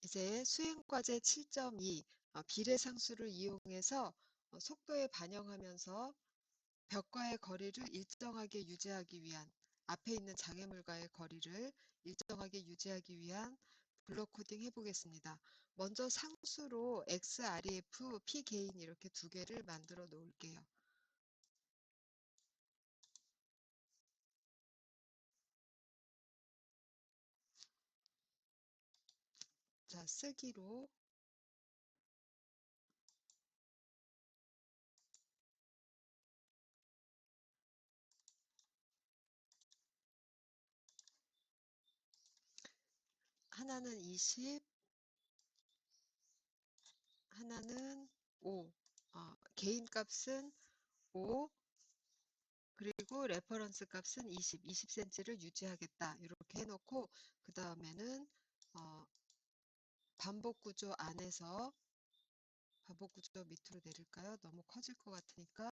이제 수행과제 7.2 비례상수를 이용해서 속도에 반영하면서 벽과의 거리를 일정하게 유지하기 위한 앞에 있는 장애물과의 거리를 일정하게 유지하기 위한 블록 코딩 해보겠습니다. 먼저 상수로 XREF, P게인 이렇게 두 개를 만들어 놓을게요. 자, 쓰기로 하나는 20, 하나는 5, 개인 값은 5, 그리고 레퍼런스 값은 20cm를 유지하겠다. 이렇게 해놓고 그 다음에는 반복 구조 안에서 반복 구조 밑으로 내릴까요? 너무 커질 것 같으니까.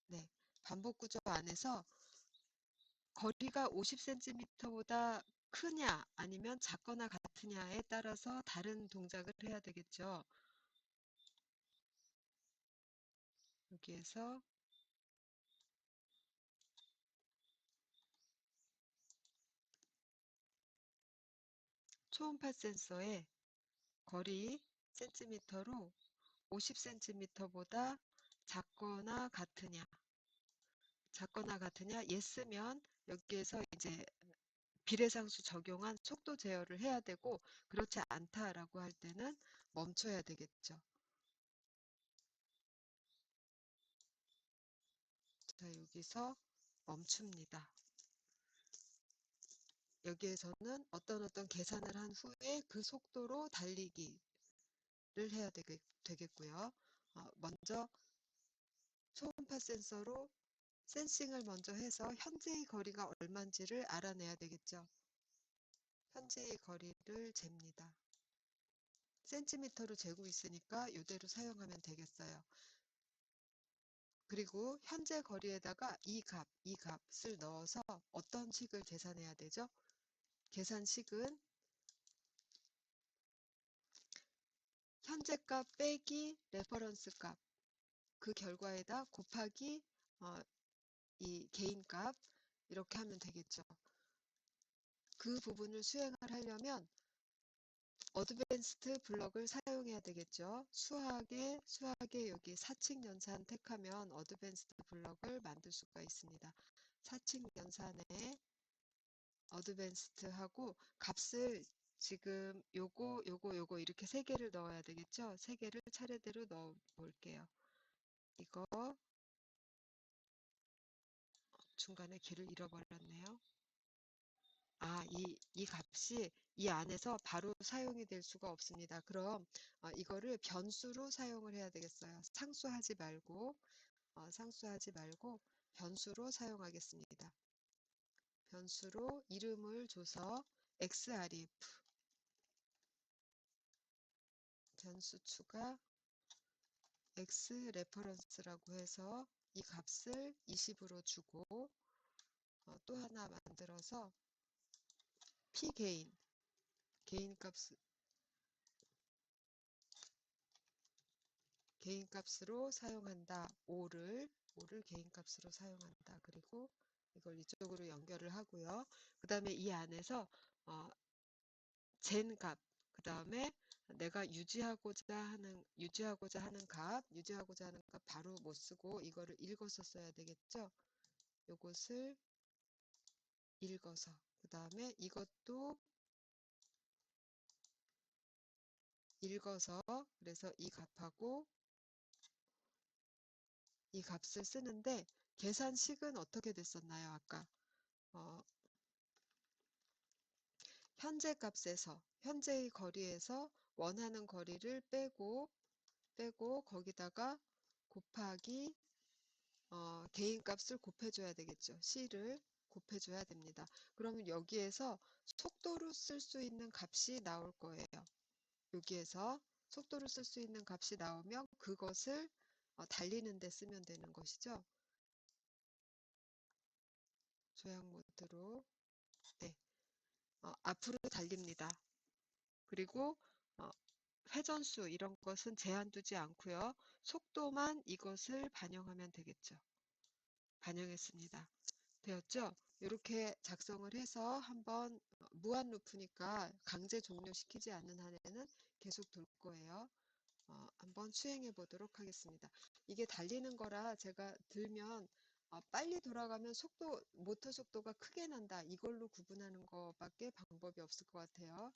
네, 반복 구조 안에서 거리가 50cm보다 크냐 아니면 작거나 같으냐에 따라서 다른 동작을 해야 되겠죠. 여기에서 초음파 센서의 거리 센티미터로 50cm보다 작거나 같으냐 yes면 여기에서 이제 비례상수 적용한 속도 제어를 해야 되고, 그렇지 않다라고 할 때는 멈춰야 되겠죠. 자, 여기서 멈춥니다. 여기에서는 어떤 계산을 한 후에 그 속도로 달리기를 해야 되겠고요. 먼저 초음파 센서로 센싱을 먼저 해서 현재의 거리가 얼마인지를 알아내야 되겠죠. 현재의 거리를 잽니다. 센티미터로 재고 있으니까 이대로 사용하면 되겠어요. 그리고 현재 거리에다가 이 값을 넣어서 어떤 식을 계산해야 되죠? 계산식은 현재 값 빼기 레퍼런스 값, 그 결과에다 곱하기 이 개인 값, 이렇게 하면 되겠죠. 그 부분을 수행을 하려면 어드밴스드 블럭을 사용해야 되겠죠. 수학에 여기 사칙 연산 택하면 어드밴스드 블럭을 만들 수가 있습니다. 사칙 연산에 어드밴스드 하고 값을 지금 요거 이렇게 세 개를 넣어야 되겠죠. 세 개를 차례대로 넣어 볼게요. 이거 중간에 길을 잃어버렸네요. 이 값이 이 안에서 바로 사용이 될 수가 없습니다. 그럼 이거를 변수로 사용을 해야 되겠어요. 상수하지 말고 변수로 사용하겠습니다. 변수로 이름을 줘서 XREF 변수 추가 X 레퍼런스라고 해서 이 값을 20으로 주고 또 하나 만들어서 P게인 개인 값으로 사용한다. 5를 개인 값으로 사용한다. 그리고 이걸 이쪽으로 연결을 하고요. 그 다음에 이 안에서 젠 값, 그 다음에 내가 유지하고자 하는 값 바로 못 쓰고 이거를 읽어서 써야 되겠죠. 요것을 읽어서, 그 다음에 이것도 읽어서, 그래서 이 값하고 이 값을 쓰는데 계산식은 어떻게 됐었나요? 아까 현재 값에서 현재의 거리에서 원하는 거리를 빼고 거기다가 곱하기 개인 값을 곱해줘야 되겠죠. C를 곱해줘야 됩니다. 그러면 여기에서 속도로 쓸 수 있는 값이 나올 거예요. 여기에서 속도로 쓸 수 있는 값이 나오면 그것을 달리는 데 쓰면 되는 것이죠. 조약 모드로 네, 앞으로 달립니다. 그리고 회전수 이런 것은 제한 두지 않고요. 속도만 이것을 반영하면 되겠죠. 반영했습니다. 되었죠? 이렇게 작성을 해서 한번 무한 루프니까 강제 종료시키지 않는 한에는 계속 돌 거예요. 한번 수행해 보도록 하겠습니다. 이게 달리는 거라 제가 들면 빨리 돌아가면 모터 속도가 크게 난다. 이걸로 구분하는 것밖에 방법이 없을 것 같아요.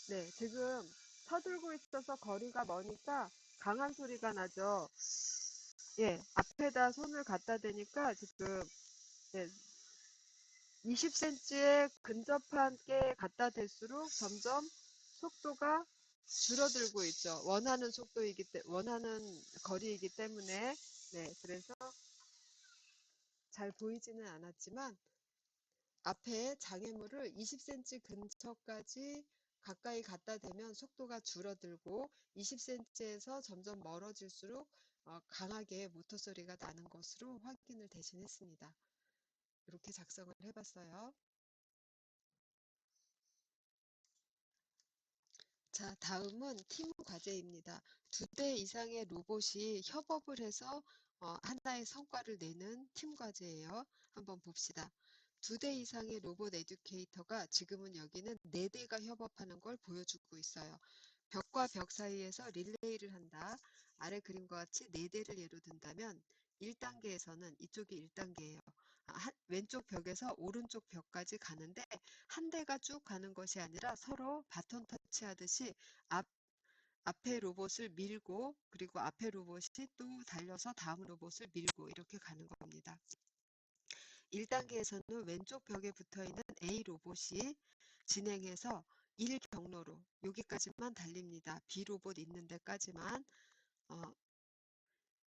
네, 지금 서들고 있어서 거리가 머니까 강한 소리가 나죠. 예, 앞에다 손을 갖다 대니까 지금 네, 20cm에 근접한 게 갖다 댈수록 점점 속도가 줄어들고 있죠. 원하는 거리이기 때문에. 네, 그래서 잘 보이지는 않았지만 앞에 장애물을 20cm 근처까지 가까이 갖다 대면 속도가 줄어들고 20cm에서 점점 멀어질수록 강하게 모터 소리가 나는 것으로 확인을 대신했습니다. 이렇게 작성을 해봤어요. 자, 다음은 팀 과제입니다. 2대 이상의 로봇이 협업을 해서 하나의 성과를 내는 팀 과제예요. 한번 봅시다. 2대 이상의 로봇 에듀케이터가 지금은 여기는 4대가 협업하는 걸 보여주고 있어요. 벽과 벽 사이에서 릴레이를 한다. 아래 그림과 같이 4대를 예로 든다면 1단계에서는 이쪽이 1단계예요. 왼쪽 벽에서 오른쪽 벽까지 가는데 한 대가 쭉 가는 것이 아니라 서로 바톤 터치하듯이 앞에 로봇을 밀고 그리고 앞에 로봇이 또 달려서 다음 로봇을 밀고 이렇게 가는 겁니다. 1단계에서는 왼쪽 벽에 붙어있는 A 로봇이 진행해서 1경로로 여기까지만 달립니다. B 로봇 있는 데까지만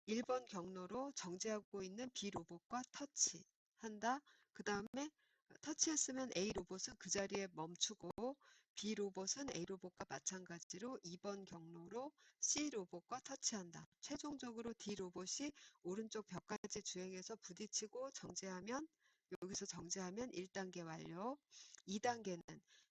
1번 경로로 정지하고 있는 B 로봇과 터치한다. 그 다음에 터치했으면 A 로봇은 그 자리에 멈추고 B 로봇은 A 로봇과 마찬가지로 2번 경로로 C 로봇과 터치한다. 최종적으로 D 로봇이 오른쪽 벽까지 주행해서 부딪히고 정지하면 여기서 정지하면 1단계 완료. 2단계는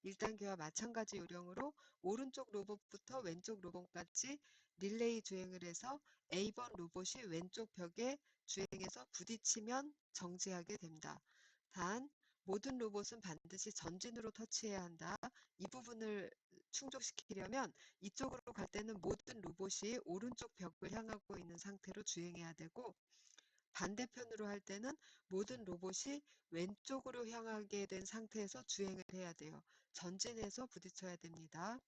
1단계와 마찬가지 요령으로 오른쪽 로봇부터 왼쪽 로봇까지 릴레이 주행을 해서 A번 로봇이 왼쪽 벽에 주행해서 부딪히면 정지하게 된다. 단 모든 로봇은 반드시 전진으로 터치해야 한다. 이 부분을 충족시키려면 이쪽으로 갈 때는 모든 로봇이 오른쪽 벽을 향하고 있는 상태로 주행해야 되고 반대편으로 할 때는 모든 로봇이 왼쪽으로 향하게 된 상태에서 주행을 해야 돼요. 전진해서 부딪혀야 됩니다.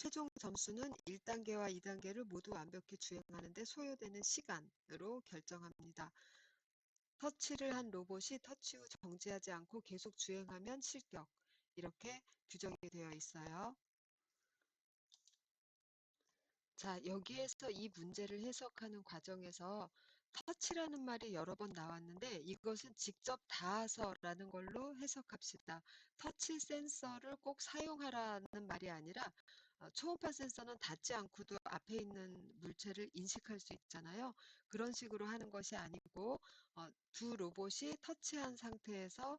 최종 점수는 1단계와 2단계를 모두 완벽히 주행하는 데 소요되는 시간으로 결정합니다. 터치를 한 로봇이 터치 후 정지하지 않고 계속 주행하면 실격. 이렇게 규정이 되어 있어요. 자, 여기에서 이 문제를 해석하는 과정에서 터치라는 말이 여러 번 나왔는데 이것은 직접 닿아서라는 걸로 해석합시다. 터치 센서를 꼭 사용하라는 말이 아니라 초음파 센서는 닿지 않고도 앞에 있는 물체를 인식할 수 있잖아요. 그런 식으로 하는 것이 아니고 두 로봇이 터치한 상태에서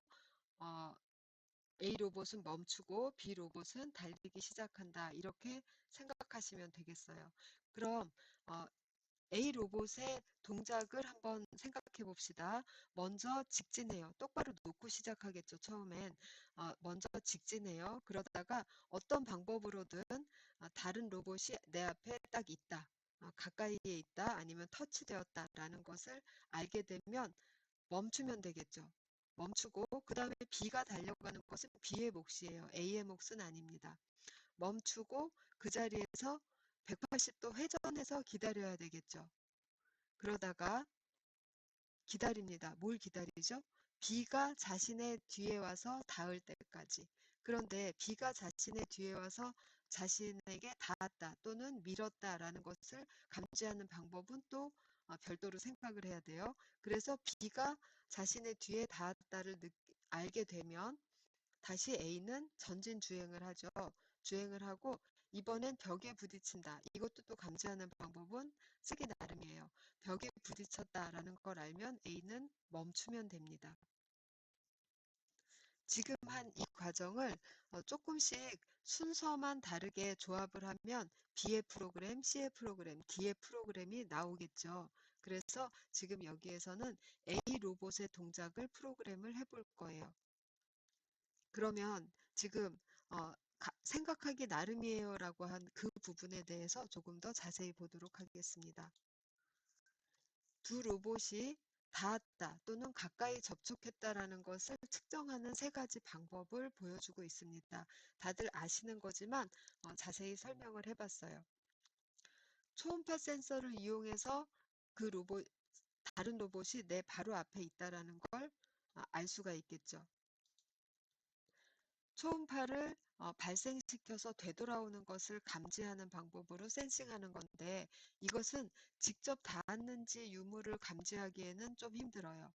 어, A 로봇은 멈추고 B 로봇은 달리기 시작한다. 이렇게 생각하시면 되겠어요. 그럼 A 로봇의 동작을 한번 생각해 봅시다. 먼저 직진해요. 똑바로 놓고 시작하겠죠. 처음엔 먼저 직진해요. 그러다가 어떤 방법으로든 다른 로봇이 내 앞에 딱 있다. 가까이에 있다. 아니면 터치되었다라는 것을 알게 되면 멈추면 되겠죠. 멈추고 그 다음에 B가 달려가는 것은 B의 몫이에요. A의 몫은 아닙니다. 멈추고 그 자리에서 180도 회전해서 기다려야 되겠죠. 그러다가 기다립니다. 뭘 기다리죠? B가 자신의 뒤에 와서 닿을 때까지. 그런데 B가 자신의 뒤에 와서 자신에게 닿았다 또는 밀었다라는 것을 감지하는 방법은 또 별도로 생각을 해야 돼요. 그래서 B가 자신의 뒤에 닿았다를 알게 되면 다시 A는 전진 주행을 하죠. 주행을 하고 이번엔 벽에 부딪힌다. 이것도 또 감지하는 방법은 쓰기 나름이에요. 벽에 부딪혔다라는 걸 알면 A는 멈추면 됩니다. 지금 한 이 과정을 조금씩 순서만 다르게 조합을 하면 B의 프로그램, C의 프로그램, D의 프로그램이 나오겠죠. 그래서 지금 여기에서는 A 로봇의 동작을 프로그램을 해볼 거예요. 그러면 지금 생각하기 나름이에요라고 한 그 부분에 대해서 조금 더 자세히 보도록 하겠습니다. 두 로봇이 닿았다 또는 가까이 접촉했다라는 것을 측정하는 세 가지 방법을 보여주고 있습니다. 다들 아시는 거지만 자세히 설명을 해봤어요. 초음파 센서를 이용해서 그 로봇, 다른 로봇이 내 바로 앞에 있다라는 걸 알 수가 있겠죠. 초음파를 발생시켜서 되돌아오는 것을 감지하는 방법으로 센싱하는 건데 이것은 직접 닿았는지 유무를 감지하기에는 좀 힘들어요.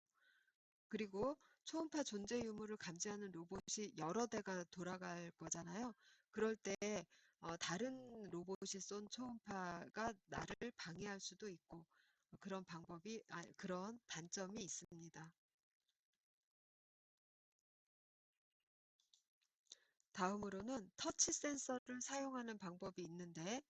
그리고 초음파 존재 유무를 감지하는 로봇이 여러 대가 돌아갈 거잖아요. 그럴 때 다른 로봇이 쏜 초음파가 나를 방해할 수도 있고 그런 그런 단점이 있습니다. 다음으로는 터치 센서를 사용하는 방법이 있는데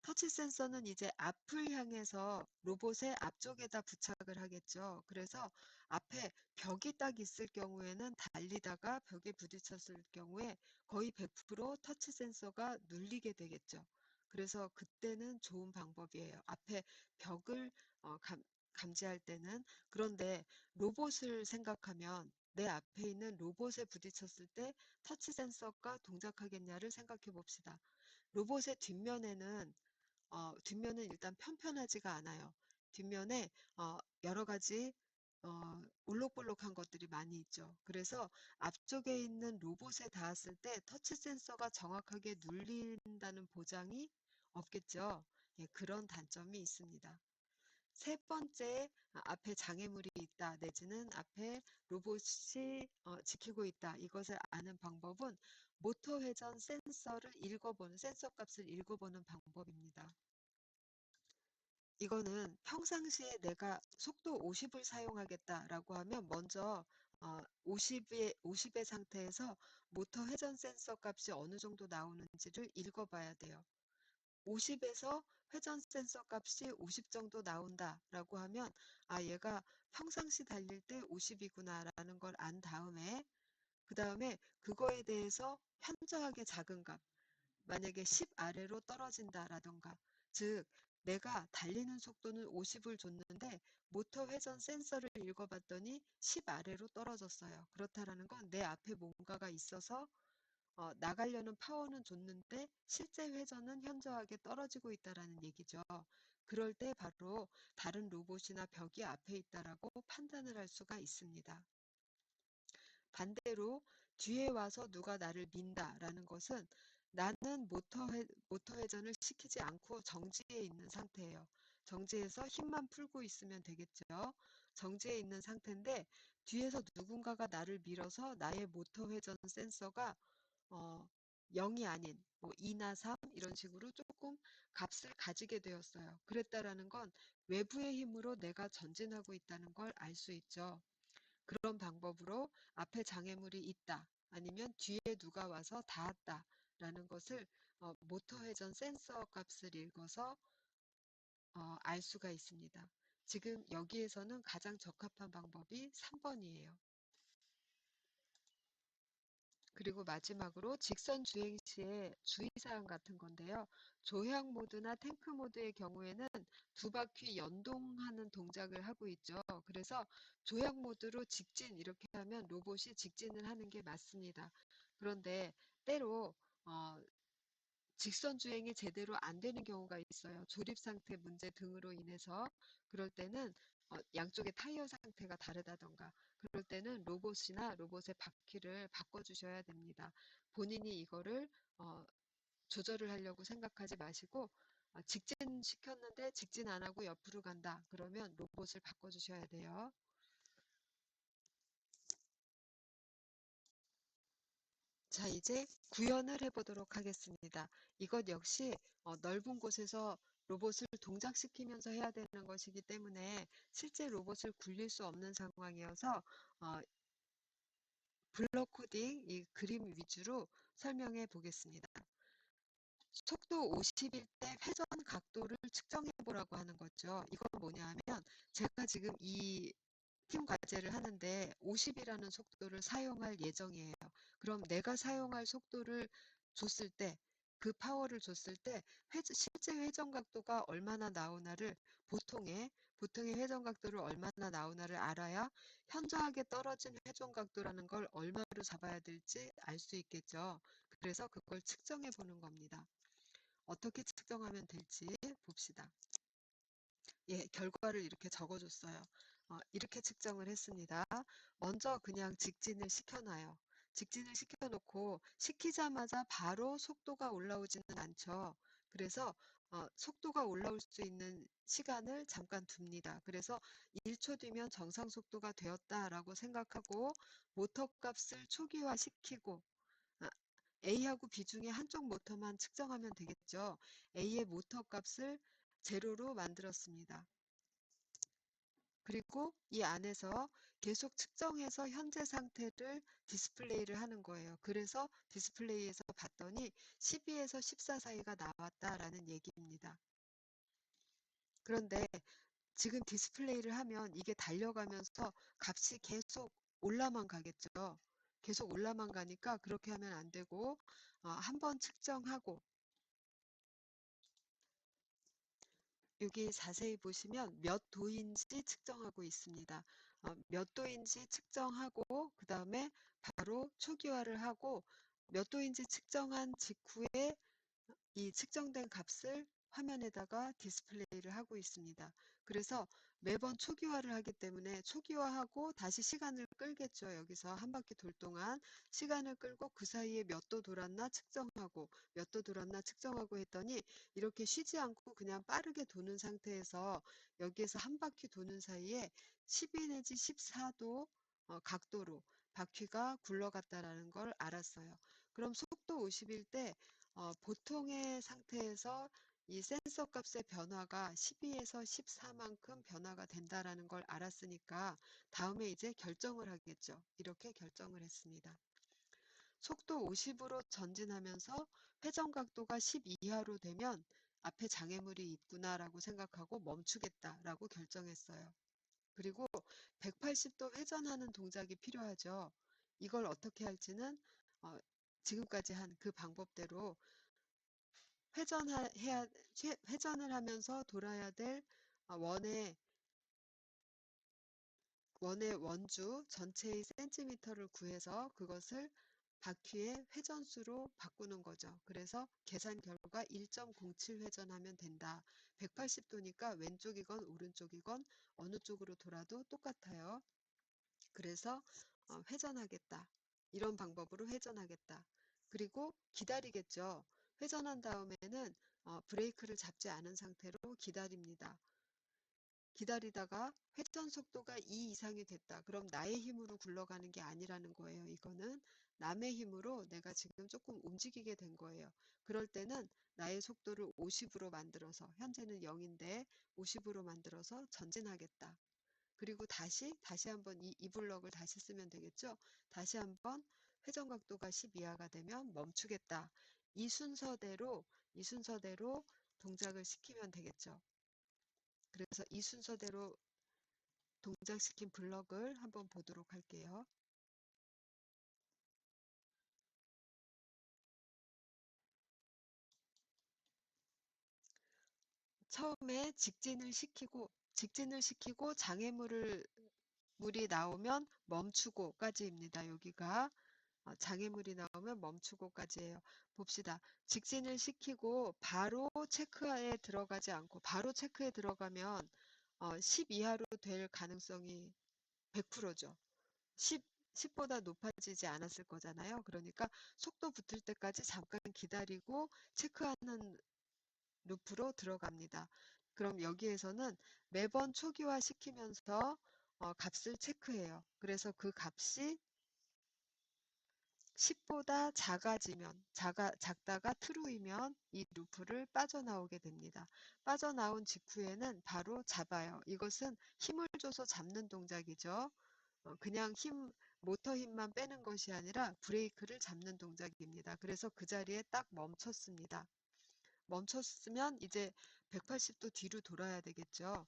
터치 센서는 이제 앞을 향해서 로봇의 앞쪽에다 부착을 하겠죠. 그래서 앞에 벽이 딱 있을 경우에는 달리다가 벽에 부딪혔을 경우에 거의 100% 터치 센서가 눌리게 되겠죠. 그래서 그때는 좋은 방법이에요. 앞에 벽을 감지할 때는. 그런데 로봇을 생각하면 내 앞에 있는 로봇에 부딪혔을 때 터치 센서가 동작하겠냐를 생각해 봅시다. 로봇의 뒷면은 일단 편편하지가 않아요. 뒷면에 여러 가지 올록볼록한 것들이 많이 있죠. 그래서 앞쪽에 있는 로봇에 닿았을 때 터치 센서가 정확하게 눌린다는 보장이 없겠죠. 예, 그런 단점이 있습니다. 세 번째, 앞에 장애물이 있다 내지는 앞에 로봇이 지키고 있다 이것을 아는 방법은 모터 회전 센서 값을 읽어보는 방법입니다. 이거는 평상시에 내가 속도 50을 사용하겠다라고 하면 먼저 50의 상태에서 모터 회전 센서 값이 어느 정도 나오는지를 읽어봐야 돼요. 50에서 회전 센서 값이 50 정도 나온다라고 하면 얘가 평상시 달릴 때 50이구나 라는 걸 안 다음에 그 다음에 그거에 대해서 현저하게 작은 값 만약에 10 아래로 떨어진다라던가 즉 내가 달리는 속도는 50을 줬는데 모터 회전 센서를 읽어봤더니 10 아래로 떨어졌어요. 그렇다라는 건 내 앞에 뭔가가 있어서 나가려는 파워는 줬는데 실제 회전은 현저하게 떨어지고 있다라는 얘기죠. 그럴 때 바로 다른 로봇이나 벽이 앞에 있다라고 판단을 할 수가 있습니다. 반대로 뒤에 와서 누가 나를 민다라는 것은 나는 모터 회전을 시키지 않고 정지해 있는 상태예요. 정지해서 힘만 풀고 있으면 되겠죠. 정지해 있는 상태인데 뒤에서 누군가가 나를 밀어서 나의 모터 회전 센서가 0이 아닌 뭐 2나 3 이런 식으로 조금 값을 가지게 되었어요. 그랬다라는 건 외부의 힘으로 내가 전진하고 있다는 걸 알 수 있죠. 그런 방법으로 앞에 장애물이 있다 아니면 뒤에 누가 와서 닿았다 라는 것을 모터 회전 센서 값을 읽어서 알 수가 있습니다. 지금 여기에서는 가장 적합한 방법이 3번이에요. 그리고 마지막으로 직선 주행 시에 주의사항 같은 건데요. 조향 모드나 탱크 모드의 경우에는 두 바퀴 연동하는 동작을 하고 있죠. 그래서 조향 모드로 직진 이렇게 하면 로봇이 직진을 하는 게 맞습니다. 그런데 때로 직선 주행이 제대로 안 되는 경우가 있어요. 조립 상태 문제 등으로 인해서 그럴 때는 양쪽의 타이어 상태가 다르다던가 그럴 때는 로봇이나 로봇의 바퀴를 바꿔주셔야 됩니다. 본인이 이거를 조절을 하려고 생각하지 마시고 직진 시켰는데 직진 안 하고 옆으로 간다. 그러면 로봇을 바꿔주셔야 돼요. 자, 이제 구현을 해보도록 하겠습니다. 이것 역시 넓은 곳에서 로봇을 동작시키면서 해야 되는 것이기 때문에 실제 로봇을 굴릴 수 없는 상황이어서 컬러 코딩, 이 그림 위주로 설명해 보겠습니다. 속도 50일 때 회전 각도를 측정해 보라고 하는 거죠. 이건 뭐냐면 제가 지금 이 팀 과제를 하는데 50이라는 속도를 사용할 예정이에요. 그럼 내가 사용할 속도를 줬을 때, 그 파워를 줬을 때 실제 회전 각도가 얼마나 나오나를 보통의 회전 각도를 얼마나 나오나를 알아야 현저하게 떨어진 회전 각도라는 걸 얼마로 잡아야 될지 알 수 있겠죠. 그래서 그걸 측정해 보는 겁니다. 어떻게 측정하면 될지 봅시다. 예, 결과를 이렇게 적어줬어요. 이렇게 측정을 했습니다. 먼저 그냥 직진을 시켜놔요. 직진을 시켜놓고 시키자마자 바로 속도가 올라오지는 않죠. 그래서 속도가 올라올 수 있는 시간을 잠깐 둡니다. 그래서 1초 뒤면 정상 속도가 되었다라고 생각하고 모터 값을 초기화시키고 A하고 B 중에 한쪽 모터만 측정하면 되겠죠. A의 모터 값을 제로로 만들었습니다. 그리고 이 안에서 계속 측정해서 현재 상태를 디스플레이를 하는 거예요. 그래서 디스플레이에서 봤더니 12에서 14 사이가 나왔다라는 얘기입니다. 그런데 지금 디스플레이를 하면 이게 달려가면서 값이 계속 올라만 가겠죠. 계속 올라만 가니까 그렇게 하면 안 되고 한번 측정하고 여기 자세히 보시면 몇 도인지 측정하고 있습니다. 몇 도인지 측정하고 그 다음에 바로 초기화를 하고 몇 도인지 측정한 직후에 이 측정된 값을 화면에다가 디스플레이를 하고 있습니다. 그래서 매번 초기화를 하기 때문에 초기화하고 다시 시간을 끌겠죠. 여기서 한 바퀴 돌 동안 시간을 끌고 그 사이에 몇 도 돌았나 측정하고 몇 도 돌았나 측정하고 했더니 이렇게 쉬지 않고 그냥 빠르게 도는 상태에서 여기에서 한 바퀴 도는 사이에 12 내지 14도 각도로 바퀴가 굴러갔다라는 걸 알았어요. 그럼 속도 50일 때 보통의 상태에서 이 센서 값의 변화가 12에서 14만큼 변화가 된다라는 걸 알았으니까 다음에 이제 결정을 하겠죠. 이렇게 결정을 했습니다. 속도 50으로 전진하면서 회전 각도가 10 이하로 되면 앞에 장애물이 있구나라고 생각하고 멈추겠다라고 결정했어요. 그리고 180도 회전하는 동작이 필요하죠. 이걸 어떻게 할지는 지금까지 한 그 방법대로 회전을 하면서 돌아야 될 원의 원주 전체의 센티미터를 구해서 그것을 바퀴의 회전수로 바꾸는 거죠. 그래서 계산 결과 1.07 회전하면 된다. 180도니까 왼쪽이건 오른쪽이건 어느 쪽으로 돌아도 똑같아요. 그래서 회전하겠다. 이런 방법으로 회전하겠다. 그리고 기다리겠죠. 회전한 다음에는 브레이크를 잡지 않은 상태로 기다립니다. 기다리다가 회전 속도가 2 이상이 됐다. 그럼 나의 힘으로 굴러가는 게 아니라는 거예요. 이거는 남의 힘으로 내가 지금 조금 움직이게 된 거예요. 그럴 때는 나의 속도를 50으로 만들어서 현재는 0인데 50으로 만들어서 전진하겠다. 그리고 다시 한번 이 블럭을 다시 쓰면 되겠죠. 다시 한번 회전 각도가 10 이하가 되면 멈추겠다. 이 순서대로 동작을 시키면 되겠죠. 그래서 이 순서대로 동작시킨 블럭을 한번 보도록 할게요. 처음에 직진을 시키고 물이 나오면 멈추고까지입니다. 여기가 장애물이 나오면 멈추고까지예요. 봅시다. 직진을 시키고 바로 체크에 들어가지 않고 바로 체크에 들어가면 10 이하로 될 가능성이 100%죠. 10보다 높아지지 않았을 거잖아요. 그러니까 속도 붙을 때까지 잠깐 기다리고 체크하는 루프로 들어갑니다. 그럼 여기에서는 매번 초기화 시키면서 값을 체크해요. 그래서 그 값이 10보다 작다가 true이면 이 루프를 빠져나오게 됩니다. 빠져나온 직후에는 바로 잡아요. 이것은 힘을 줘서 잡는 동작이죠. 그냥 모터 힘만 빼는 것이 아니라 브레이크를 잡는 동작입니다. 그래서 그 자리에 딱 멈췄습니다. 멈췄으면 이제 180도 뒤로 돌아야 되겠죠.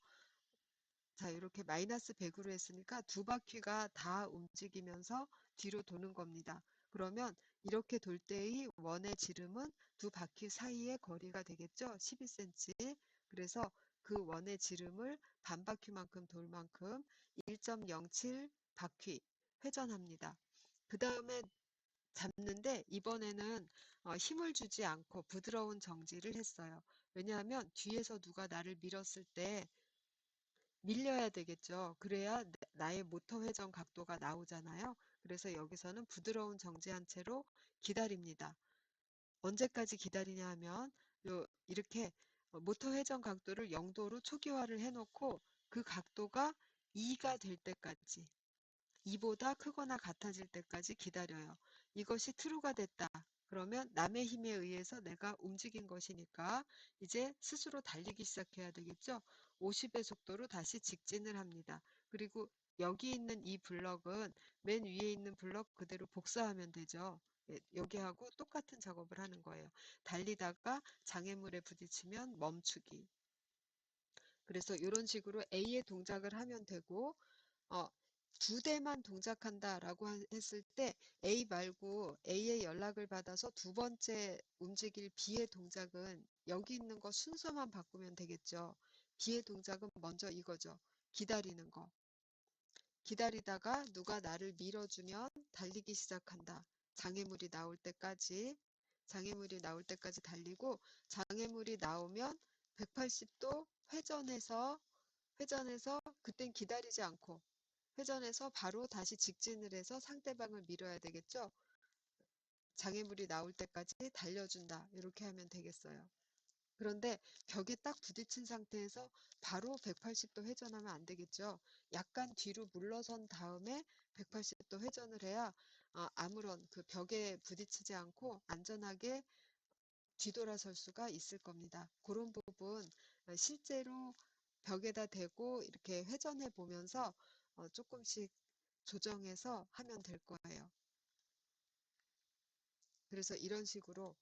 자, 이렇게 마이너스 100으로 했으니까 두 바퀴가 다 움직이면서 뒤로 도는 겁니다. 그러면 이렇게 돌 때의 원의 지름은 두 바퀴 사이의 거리가 되겠죠. 12cm. 그래서 그 원의 지름을 반 바퀴만큼 돌 만큼 1.07 바퀴 회전합니다. 그 다음에 잡는데 이번에는 힘을 주지 않고 부드러운 정지를 했어요. 왜냐하면 뒤에서 누가 나를 밀었을 때 밀려야 되겠죠. 그래야 나의 모터 회전 각도가 나오잖아요. 그래서 여기서는 부드러운 정지한 채로 기다립니다. 언제까지 기다리냐 하면 이렇게 모터 회전 각도를 0도로 초기화를 해놓고 그 각도가 2가 될 때까지 2보다 크거나 같아질 때까지 기다려요. 이것이 true가 됐다. 그러면 남의 힘에 의해서 내가 움직인 것이니까 이제 스스로 달리기 시작해야 되겠죠. 50의 속도로 다시 직진을 합니다. 그리고 여기 있는 이 블럭은 맨 위에 있는 블럭 그대로 복사하면 되죠. 예, 여기하고 똑같은 작업을 하는 거예요. 달리다가 장애물에 부딪히면 멈추기. 그래서 이런 식으로 A의 동작을 하면 되고 어, 두 대만 동작한다라고 했을 때 A 말고 A의 연락을 받아서 두 번째 움직일 B의 동작은 여기 있는 거 순서만 바꾸면 되겠죠. B의 동작은 먼저 이거죠. 기다리는 거. 기다리다가 누가 나를 밀어주면 달리기 시작한다. 장애물이 나올 때까지 달리고 장애물이 나오면 180도 회전해서 그땐 기다리지 않고 회전해서 바로 다시 직진을 해서 상대방을 밀어야 되겠죠. 장애물이 나올 때까지 달려준다. 이렇게 하면 되겠어요. 그런데 벽에 딱 부딪힌 상태에서 바로 180도 회전하면 안 되겠죠. 약간 뒤로 물러선 다음에 180도 회전을 해야 아무런 그 벽에 부딪히지 않고 안전하게 뒤돌아설 수가 있을 겁니다. 그런 부분 실제로 벽에다 대고 이렇게 회전해 보면서 조금씩 조정해서 하면 될 거예요. 그래서 이런 식으로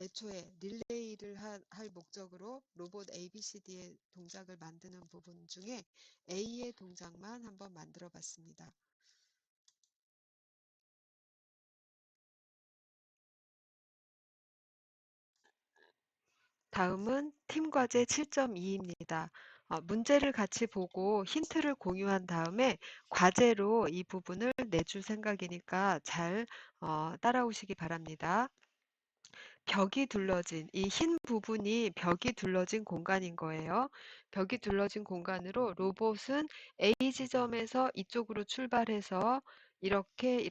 애초에 릴레이를 할 목적으로 로봇 ABCD의 동작을 만드는 부분 중에 A의 동작만 한번 만들어 봤습니다. 다음은 팀 과제 7.2입니다. 문제를 같이 보고 힌트를 공유한 다음에 과제로 이 부분을 내줄 생각이니까 잘 따라오시기 바랍니다. 벽이 둘러진 이 흰 부분이 벽이 둘러진 공간인 거예요. 벽이 둘러진 공간으로 로봇은 A 지점에서 이쪽으로 출발해서 이렇게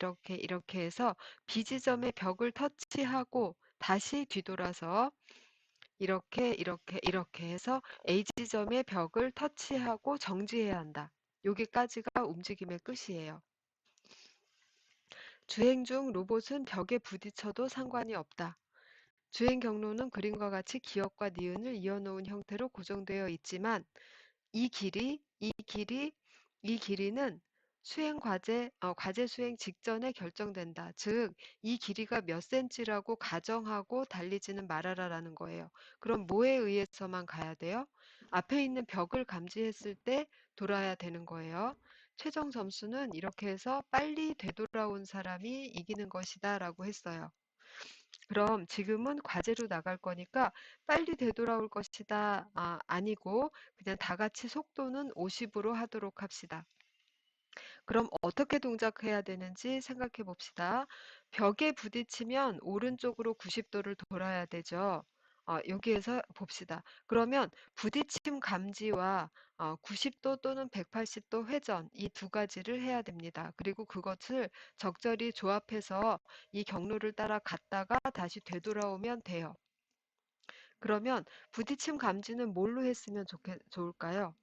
해서 B 지점의 벽을 터치하고 다시 뒤돌아서 이렇게 해서 A 지점의 벽을 터치하고 정지해야 한다. 여기까지가 움직임의 끝이에요. 주행 중 로봇은 벽에 부딪혀도 상관이 없다. 주행 경로는 그림과 같이 기역과 니은을 이어놓은 형태로 고정되어 있지만 이 길이는 과제 수행 직전에 결정된다. 즉, 이 길이가 몇 센치라고 가정하고 달리지는 말아라라는 거예요. 그럼 뭐에 의해서만 가야 돼요? 앞에 있는 벽을 감지했을 때 돌아야 되는 거예요. 최종 점수는 이렇게 해서 빨리 되돌아온 사람이 이기는 것이다 라고 했어요. 그럼 지금은 과제로 나갈 거니까 빨리 되돌아올 것이다. 아니고 그냥 다 같이 속도는 50으로 하도록 합시다. 그럼 어떻게 동작해야 되는지 생각해 봅시다. 벽에 부딪히면 오른쪽으로 90도를 돌아야 되죠. 여기에서 봅시다. 그러면 부딪힘 감지와 90도 또는 180도 회전 이 두 가지를 해야 됩니다. 그리고 그것을 적절히 조합해서 이 경로를 따라 갔다가 다시 되돌아오면 돼요. 그러면 부딪힘 감지는 뭘로 했으면 좋을까요?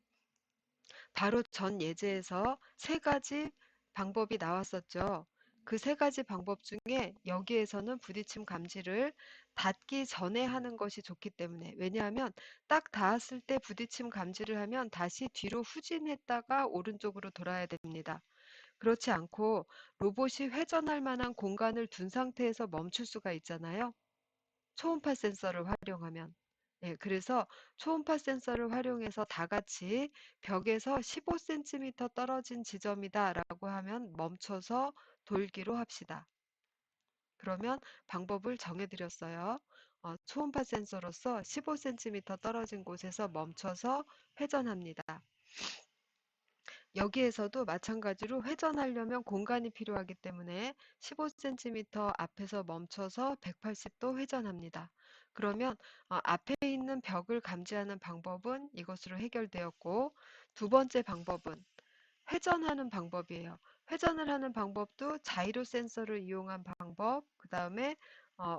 바로 전 예제에서 세 가지 방법이 나왔었죠. 그 세 가지 방법 중에 여기에서는 부딪힘 감지를 닿기 전에 하는 것이 좋기 때문에 왜냐하면 딱 닿았을 때 부딪힘 감지를 하면 다시 뒤로 후진했다가 오른쪽으로 돌아야 됩니다. 그렇지 않고 로봇이 회전할 만한 공간을 둔 상태에서 멈출 수가 있잖아요. 초음파 센서를 활용하면. 예, 그래서 초음파 센서를 활용해서 다 같이 벽에서 15cm 떨어진 지점이다라고 하면 멈춰서 돌기로 합시다. 그러면 방법을 정해드렸어요. 초음파 센서로서 15cm 떨어진 곳에서 멈춰서 회전합니다. 여기에서도 마찬가지로 회전하려면 공간이 필요하기 때문에 15cm 앞에서 멈춰서 180도 회전합니다. 그러면 앞에 있는 벽을 감지하는 방법은 이것으로 해결되었고, 두 번째 방법은 회전하는 방법이에요. 회전을 하는 방법도 자이로 센서를 이용한 방법, 그 다음에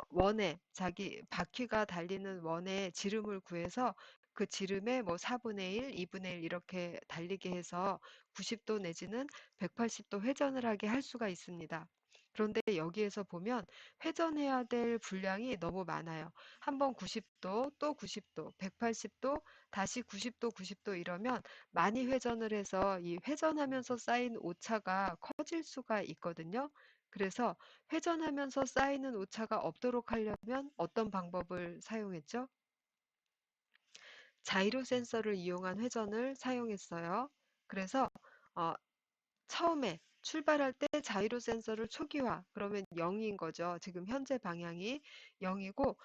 원에 자기 바퀴가 달리는 원에 지름을 구해서 그 지름에 뭐 4분의 1, 2분의 1 이렇게 달리게 해서 90도 내지는 180도 회전을 하게 할 수가 있습니다. 그런데 여기에서 보면 회전해야 될 분량이 너무 많아요. 한번 90도, 또 90도, 180도, 다시 90도, 90도 이러면 많이 회전을 해서 이 회전하면서 쌓인 오차가 커질 수가 있거든요. 그래서 회전하면서 쌓이는 오차가 없도록 하려면 어떤 방법을 사용했죠? 자이로 센서를 이용한 회전을 사용했어요. 그래서 어, 처음에 출발할 때 자이로 센서를 초기화, 그러면 0인 거죠. 지금 현재 방향이 0이고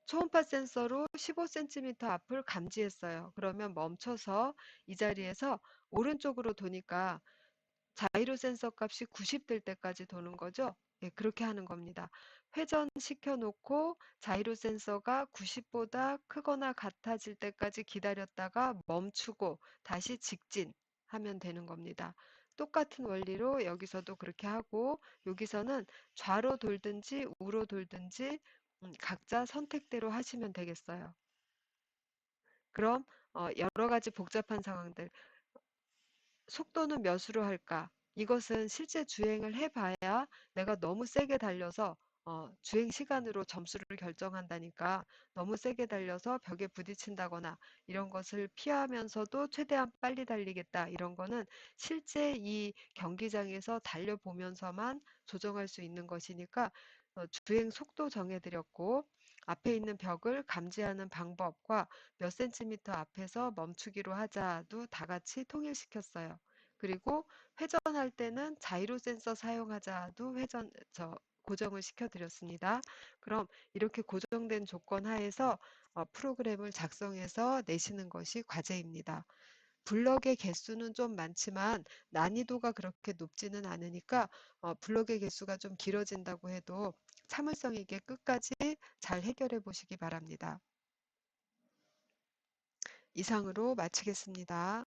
초음파 센서로 15cm 앞을 감지했어요. 그러면 멈춰서 이 자리에서 오른쪽으로 도니까 자이로 센서 값이 90 될 때까지 도는 거죠. 예, 그렇게 하는 겁니다. 회전시켜 놓고 자이로 센서가 90보다 크거나 같아질 때까지 기다렸다가 멈추고 다시 직진하면 되는 겁니다. 똑같은 원리로 여기서도 그렇게 하고, 여기서는 좌로 돌든지 우로 돌든지 각자 선택대로 하시면 되겠어요. 그럼 여러 가지 복잡한 상황들, 속도는 몇으로 할까? 이것은 실제 주행을 해봐야 내가 너무 세게 달려서 주행 시간으로 점수를 결정한다니까, 너무 세게 달려서 벽에 부딪힌다거나 이런 것을 피하면서도 최대한 빨리 달리겠다, 이런 거는 실제 이 경기장에서 달려보면서만 조정할 수 있는 것이니까 주행 속도 정해드렸고, 앞에 있는 벽을 감지하는 방법과 몇 센티미터 앞에서 멈추기로 하자도 다 같이 통일시켰어요. 그리고 회전할 때는 자이로 센서 사용하자도 고정을 시켜드렸습니다. 그럼 이렇게 고정된 조건 하에서 프로그램을 작성해서 내시는 것이 과제입니다. 블럭의 개수는 좀 많지만 난이도가 그렇게 높지는 않으니까 블럭의 개수가 좀 길어진다고 해도 참을성 있게 끝까지 잘 해결해 보시기 바랍니다. 이상으로 마치겠습니다.